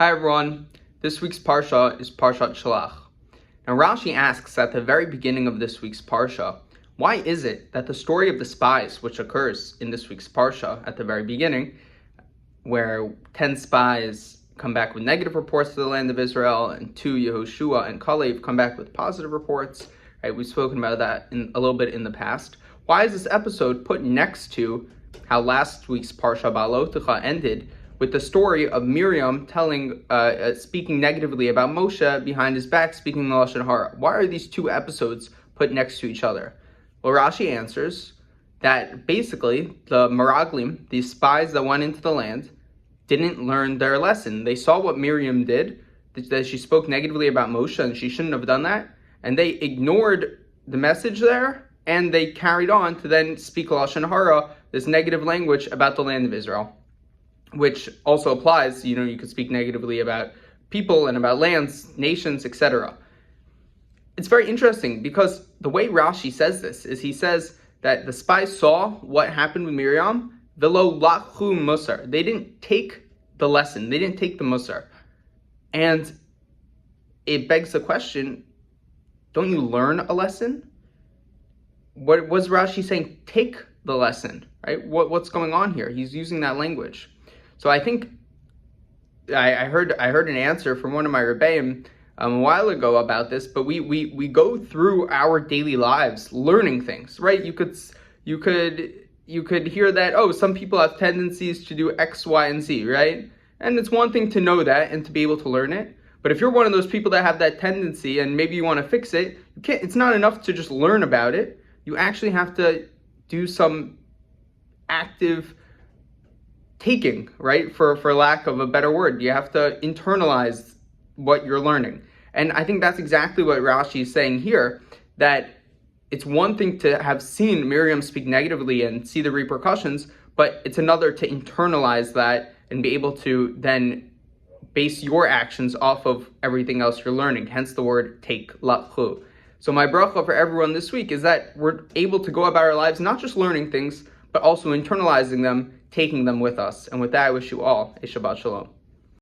Hi everyone, this week's Parsha is Parshat Shelach. Now Rashi asks at the very beginning of this week's Parsha, why is it that the story of the spies, which occurs in this week's Parsha at the very beginning, where 10 spies come back with negative reports to the land of Israel, and 2, Yehoshua and Kalev, come back with positive reports, right? We've spoken about that a little bit in the past. Why is this episode put next to how last week's Parsha Ba'alotecha ended, with the story of Miriam speaking negatively about Moshe behind his back, speaking the Lashon Hara? Why are these two episodes put next to each other? Well, Rashi answers that basically the Meraglim, these spies that went into the land, didn't learn their lesson. They saw what Miriam did, that she spoke negatively about Moshe, and she shouldn't have done that, and they ignored the message there, and they carried on to then speak Lashon Hara, this negative language about the land of Israel, which also applies, you could speak negatively about people and about lands, nations, etc. It's very interesting because the way Rashi says this is he says that the spies saw what happened with Miriam, velo lachu musar. They didn't take the lesson, they didn't take the musar. And it begs the question, don't you learn a lesson? What was Rashi saying? Take the lesson, right? What's going on here? He's using that language. So I think I heard an answer from one of my rebbeim a while ago about this, but we go through our daily lives learning things, right? You could hear that, some people have tendencies to do X, Y, and Z, right? And it's one thing to know that and to be able to learn it. But if you're one of those people that have that tendency and maybe you want to fix it, it's not enough to just learn about it. You actually have to do some active taking, right? For lack of a better word, you have to internalize what you're learning. And I think that's exactly what Rashi is saying here, that it's one thing to have seen Miriam speak negatively and see the repercussions, but it's another to internalize that and be able to then base your actions off of everything else you're learning, hence the word take, lachu. So my bracha for everyone this week is that we're able to go about our lives not just learning things, but also internalizing them, taking them with us. And with that, I wish you all a Shabbat Shalom.